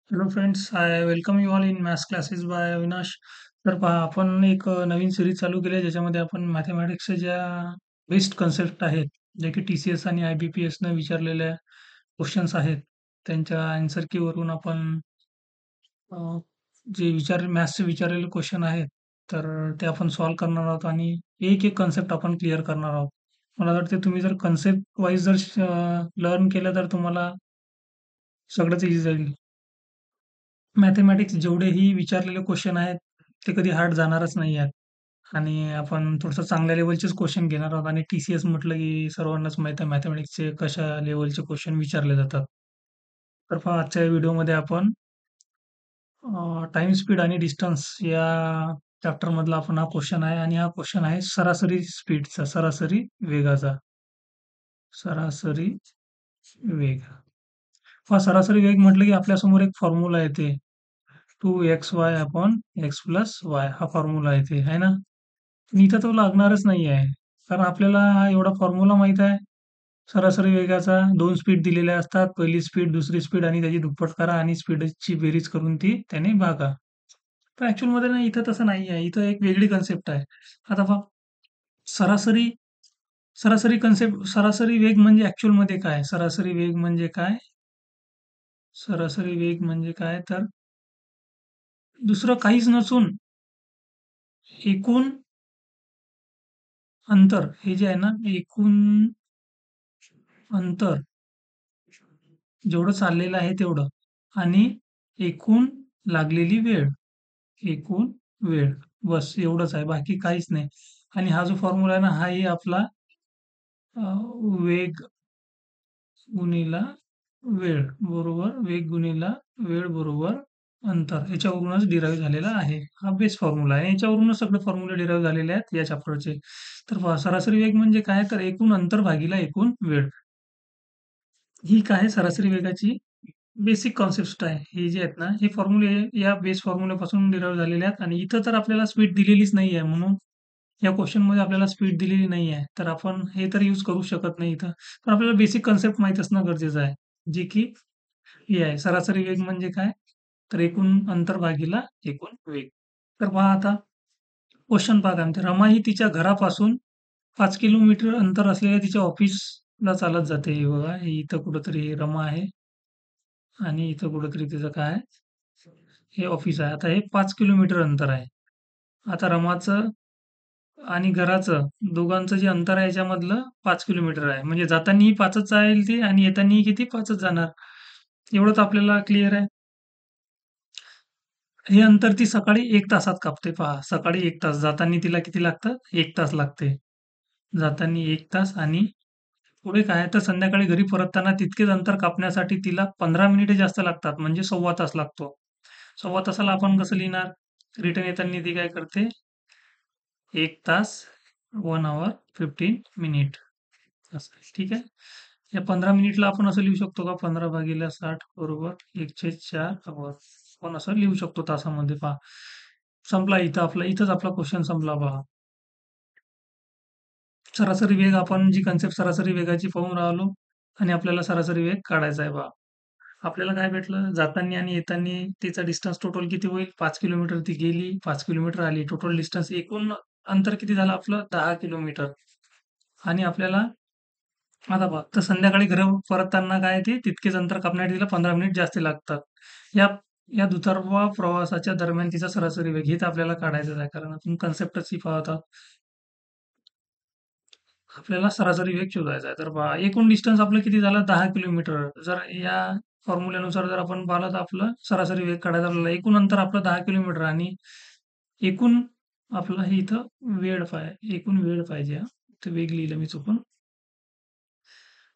Hello friends, I welcome you all in maths classes bye Avinash. तर पहा, आपण एक नवीन सिरीज चालू केली आहे, ज्याच्यामध्ये आपण मॅथमॅटिक्सच्या ज्या बेस्ट कन्सेप्ट आहेत, जे की टी-सी-एस आणि आय-बी-पी-एसनं विचारलेल्या क्वेश्चन्स आहेत, त्यांच्या आन्सर कीवरून आपण अ, जे मॅथ्सचे विचारलेले क्वेश्चन आहेत, तर ते आपण सॉल्व्ह करणार आहोत आणि एक-एक कन्सेप्ट आपण क्लिअर करणार आहोत. मला वाटते तुम्ही जर कन्सेप्ट वाईज जर लर्न केलं, तर तुम्हाला सगळंच ईझी जाईल. मॅथेमॅटिक्स जेवढेही विचारलेले क्वेश्चन आहेत, ते कधी हार्ड जाणारच नाही आहेत. आणि आपण थोडंसं चांगल्या लेव्हलचेच क्वेश्चन घेणार आहोत आणि टी-सी-एस म्हटलं की सर्वांनाच माहीत आहे मॅथेमॅटिक्सचे कशा लेव्हलचे क्वेश्चन विचारले जातात. तर पहा, आजच्या व्हिडिओमध्ये आपण टाईम स्पीड आणि डिस्टन्स या चॅप्टरमधला आपण हा क्वेश्चन आहे आणि हा क्वेश्चन आहे सरासरी स्पीडचा, सरासरी वेगाचा. सरासरी वेग. पहा, सरासरी वेग म्हटलं की आपल्यासमोर एक फॉर्म्युला येते. 2xy upon x plus y हा फॉर्म्युला येते, आहे ना? पण इथं तो लागणारच नाही आहे. कारण आपल्याला हा एवढा फॉर्म्युला माहीत आहे. सरासरी वेगाचा 2 स्पीड दिलेल्या असतात. पहिली स्पीड, दुसरी स्पीड आणि त्याची दुप्पट करा आणि स्पीडची बेरीज करून ती त्याने भागा. पण ॲक्चुअलमध्ये ना, इथं तसं नाही आहे. इथं एक वेगळी कन्सेप्ट आहे. आता पहा, सरासरी सरासरी वेग म्हणजे ॲक्चुअलमध्ये काय? सरासरी वेग म्हणजे काय? सरासरी वेग म्हणजे काय? तर दुसरं काहीच नसून एकूण अंतर हे जे आहे ना, एकूण अंतर जेवढं चाललेलं आहे तेवढं आणि एकूण लागलेली वेळ, एकूण वेळ बस एवढंच आहे. बाकी काहीच नाही. आणि हा जो फॉर्म्युला आहे ना, हाही आपला अ, वेग गुणिला वेळ बरोबर वेग गुणिला वेळ बरोबर अंतर याच्यावरूनच डिराईव्ह झालेला आहे. हा बेस फॉर्म्युला आहे. याच्यावरूनच सगळे फॉर्म्युले डिराईव्ह झालेले आहेत या चॅप्टरचे. तर पहा, सरासरी वेग म्हणजे काय? तर एकूण अंतर भागिला एकूण वेळ. ही काय आहे सरासरी वेगाची बेसिक कॉन्सेप्ट आहे. हे जे आहेत ना, हे फॉर्म्युले या बेस फॉर्म्युल्यापासून डिराईव्ह झालेले आहेत आणि इथं तर आपल्याला स्पीड दिलेलीच नाही आहे. म्हणून या क्वेशनमध्ये आपल्याला स्पीड दिलेली नाही आहे. तर आपण हे तर यूज करू शकत नाही इथं. पण आपल्याला बेसिक कन्सेप्ट माहीत असणं गरजेचं आहे. जे की हे आहे सरासरी वेग म्हणजे काय? तर एकूण अंतर भागीला एकूण वेग. तर पहा आता क्वेशन पहा काय म्हणते. रमा ही तिच्या घरापासून 5 किलोमीटर अंतर असलेल्या तिच्या ऑफिसला चालत जाते. हे बघा, हे इथं कुठेतरी रमा आहे आणि इथं कुठेतरी तिचं काय आहे? हे ऑफिस आहे. आता हे 5 किलोमीटर अंतर आहे. आता रमाचं आणि घराचं दोघांचं जे अंतर आहे याच्यामधलं 5 किलोमीटर आहे. म्हणजे जातानाही 5च जाईल ती आणि येतानाही किती 5च जाणार. एवढं तर आपल्याला क्लिअर आहे. हे अंतर ती सकाळी 1 तासात कापते पहा. सकाळी 1 तास. जाताना तिला किती लागतं? 1 तास लागते. जाताना 1 तास आणि पुढे काय तर संध्याकाळी घरी परतताना तितकेच अंतर कापण्यासाठी तिला 15 मिनिटे जास्त लागतात. म्हणजे सव्वा तास लागतो. सव्वा तासाला आपण कसं लिहिणार? रिटर्न येताना ती काय करते? 1 तास 1 हॉवर 15 मिनिट असं. ठीक आहे. या 15 मिनिटला आपण असं लिहू शकतो का? 15/60 बरोबर 1/4 हॉवर. आपण असं लिहू शकतो तासामध्ये पहा. संपला इथं आपला इथंच आपला क्वेश्चन संपला पहा. सरासरी वेग आपण जी कन्सेप्ट सरासरी वेगाची पाहून राहिलो आणि आपल्याला सरासरी वेग काढायचा आहे पहा. आपल्याला काय भेटलं? जाताना आणि येताना तिचा डिस्टन्स टोटल किती होईल? 5 किलोमीटर ती गेली, 5 किलोमीटर आली. टोटल डिस्टन्स एकूण अंतर किती झालं आपलं? 10 किलोमीटर. आणि आपल्याला आता पहा, तर संध्याकाळी घरी परतताना काय ते तितकेच अंतर कापण्यासाठी तिला 15 मिनिट जास्त लागतात. या या दुतर्फा प्रवासाच्या दरम्यान तिचा सरासरी वेग हेच आपल्याला काढायचं आहे. कारण आपण कन्सेप्टच ही पाहत आहोत. आपल्याला सरासरी वेग शोधायचा आहे. तर पहा, एकूण डिस्टन्स आपलं किती झालं? 10 किलोमीटर. जर या फॉर्म्युल्यानुसार जर आपण पाहिलं तर आपलं सरासरी वेग काढायचा आपल्याला. एकूण अंतर आपलं 10 किलोमीटर आणि एकूण आपलं हे इथं एकूण वेळ पाहिजे हां. इथं वेग लिहिलं मी चुकून.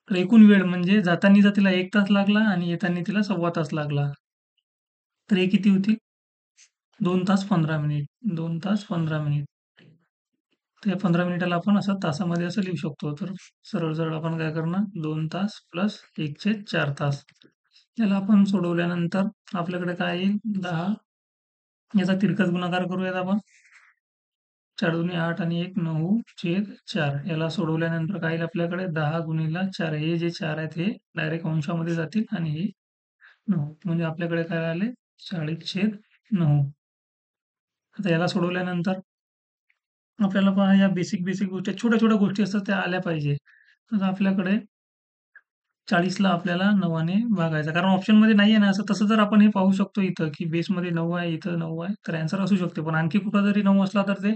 तर एकूण वेळ म्हणजे जाताना जर तिला 1 तास लागला आणि येताना तिला सव्वा तास लागला. तर हे किती होतील? 2 तास 15 मिनिट. 2 तास 15 मिनिट. तर या 15 मिनिटाला आपण असं तासामध्ये असं लिहू शकतो. तर सरळ-सरळ आपण काय करणार? 2 तास प्लस 1/4 तास. याला आपण सोडवल्यानंतर आपल्याकडे काय येईल? 10 याचा तिरकस गुणाकार करूयात आपण. 4 दुनी 8 आणि 1 9/4. याला सोडवल्यानंतर काय येईल आपल्याकडे? 10 गुणिला 4. हे जे 4 आहेत हे डायरेक्ट अंशामध्ये जातील आणि हे 9 म्हणजे आपल्याकडे काय आले 40/9. आता याला सोडवल्यानंतर आपल्याला पहा या बेसिक गोष्टी छोट्या-छोट्या गोष्टी असतात त्या आल्या पाहिजे. आता आपल्याकडे 40 ला आपल्याला 9 ने भागायचं. कारण ऑप्शनमध्ये नाहीये ना असं. तसं जर आपण हे पाहू शकतो इथं, की बेसमध्ये 9 आहे, इथं 9 आहे, तर ॲन्सर असू शकते. पण आणखी कुठं जरी 9 असला तर ते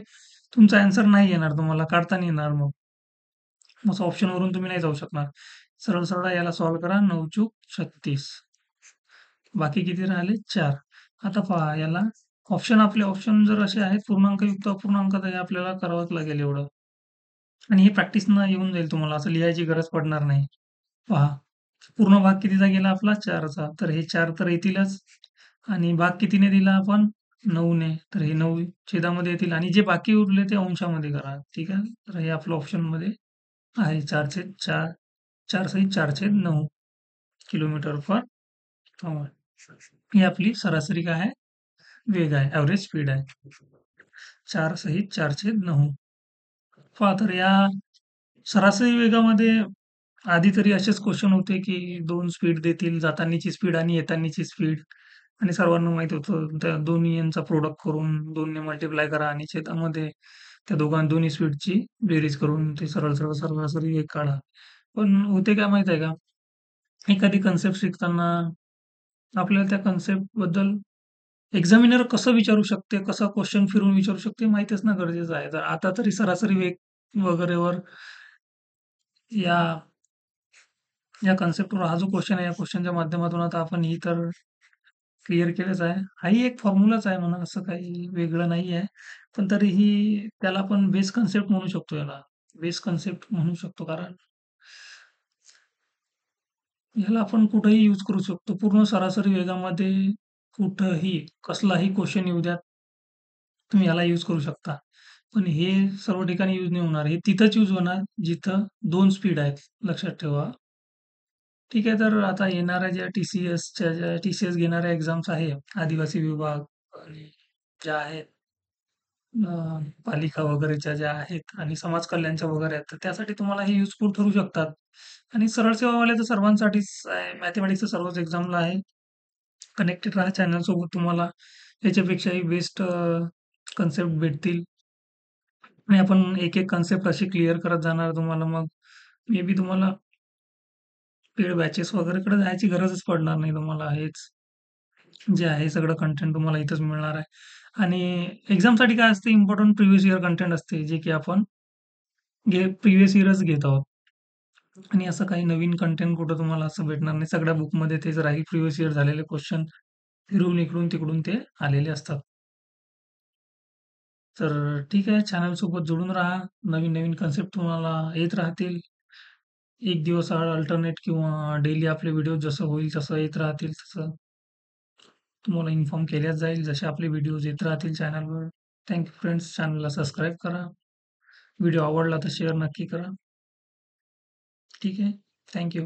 तुमचा ॲन्सर नाही येणार तुम्हाला काढता नाही येणार मग. असं ऑप्शनवरून तुम्ही नाही जाऊ शकणार. सरळ-सरळ याला सॉल्व्ह करा. 9 चूक 36. बाकी किती राहिले? 4. आता पहा याला आपले ऑप्शन जर असे आहेत पूर्णांकयुक्त, अपूर्णांक तर हे आपल्याला करावंच लागेल एवढं. आणि हे प्रॅक्टिसनं येऊन जाईल तुम्हाला. असं लिहायची गरज पडणार नाही. पहा, पूर्ण भाग कितीचा गेला आपला 4चा. तर हे 4 तर येतीलच आणि भाग कितीने दिला आपण? 9 ने. तर हे 9 छेदामध्ये येतील आणि जे बाकी उरले ते अंशामध्ये करा. ठीक आहे. तर हे आपलं ऑप्शनमध्ये आहे 4/4 4/4/9 किलोमीटर पर हॉवर. ही आपली सरासरी काय आहे? वेग आहे, एव्हरेज स्पीड आहे. 4/4/9. पहा तर या सरासरी वेगामध्ये आधी तरी असेच क्वेश्चन होते, की 2 स्पीड देतील, जातानीची स्पीड आणि येतानीची स्पीड आणि सर्वांना माहीत होतं त्या दोन्ही यांचा प्रोडक्ट करून 2 ने मल्टिप्लाय करा आणि छेदामध्ये त्या दोन्ही स्पीडची बेरीज करून ते सरळ-सरळ सरासरी वेग काढा. पण होते काय माहीत आहे का? एखादी कन्सेप्ट शिकताना आपल्याला त्या कन्सेप्टबद्दल एक्झामिनर कसं विचारू शकते, कसा क्वेश्चन फिरवून विचारू शकते माहीत असणं गरजेचं आहे. तर आता तरी सरासरी वेग वगैरेवर या या कन्सेप्टवर हा जो क्वेश्चन आहे, या क्वेश्चनच्या माध्यमातून आता आपण ही तर क्लिअर केलंच आहे. हाही एक फॉर्म्युलाच आहे म्हणा, असं काही वेगळं नाही आहे. पण तरीही त्याला आपण बेस कन्सेप्ट म्हणू शकतो याला. बेस कन्सेप्ट म्हणू शकतो कारण ह्याला आपण कुठेही यूज करू शकतो. पूर्ण सरासरी वेगामध्ये कुठंही, कसलाही क्वेशन येऊ द्या, तुम्ही ह्याला यूज करू शकता. पण हे सर्व ठिकाणी यूज नाही होणार. हे तिथंच यूज होणार जिथं 2 स्पीड आहेत. लक्षात ठेवा. ठीक आहे. तर आता येणाऱ्या ज्या टी-सी-एस घेणाऱ्या एक्झाम्स आहे, आदिवासी विभाग आणि ज्या आहेत अ, पालिका वगैरेच्या ज्या आहेत आणि समाज कल्याणच्या वगैरे आहेत, तर त्यासाठी तुम्हाला हे युजफुल ठरू शकतात. आणि सरळ सेवावाले तर सर्वांसाठीच आहे. मॅथेमॅटिक्सचं सर्वच एक्झामला आहे. कनेक्टेड राहा चॅनलसोबत तुम्हाला याच्यापेक्षाही बेस्ट कन्सेप्ट भेटतील आणि आपण एक-एक कन्सेप्ट अशी क्लिअर करत जाणार तुम्हाला मग मे बी तुम्हाला पेड बॅचेस वगैरेकडे जायची गरजच पडणार नाही तुम्हाला. हेच जे आहे सगळं कंटेंट तुम्हाला इथंच मिळणार आहे. आणि एक्झामसाठी काय असते इम्पोर्टंट प्रिव्हियस इयर कंटेंट असते, जे की आपण प्रिव्हियस इयरच घेत आहोत. आणि असं काही नवीन कंटेंट कुठं तुम्हाला असं भेटणार नाही. सगळ्या बुकमध्ये तेच राहील. प्रिव्हियस इयर झालेले क्वेश्चन फिरून इकडून-तिकडून ते आलेले असतात. तर ठीक आहे, चॅनलसोबत जोडून राहा. नवीन-नवीन कन्सेप्ट तुम्हाला येत राहतील. एक दिवस आड अल्टरनेट किंवा डेली आपले व्हिडिओ जसं होईल तसं येत राहतील, तसं तुम्हाला इन्फॉर्म केल्याच जाईल. जसे आपले व्हिडिओज येत राहतील चॅनलवर. Thank you friends. चॅनलला सबस्क्राईब करा. व्हिडिओ आवडला तर शेअर नक्की करा. ठीक आहे. Thank you.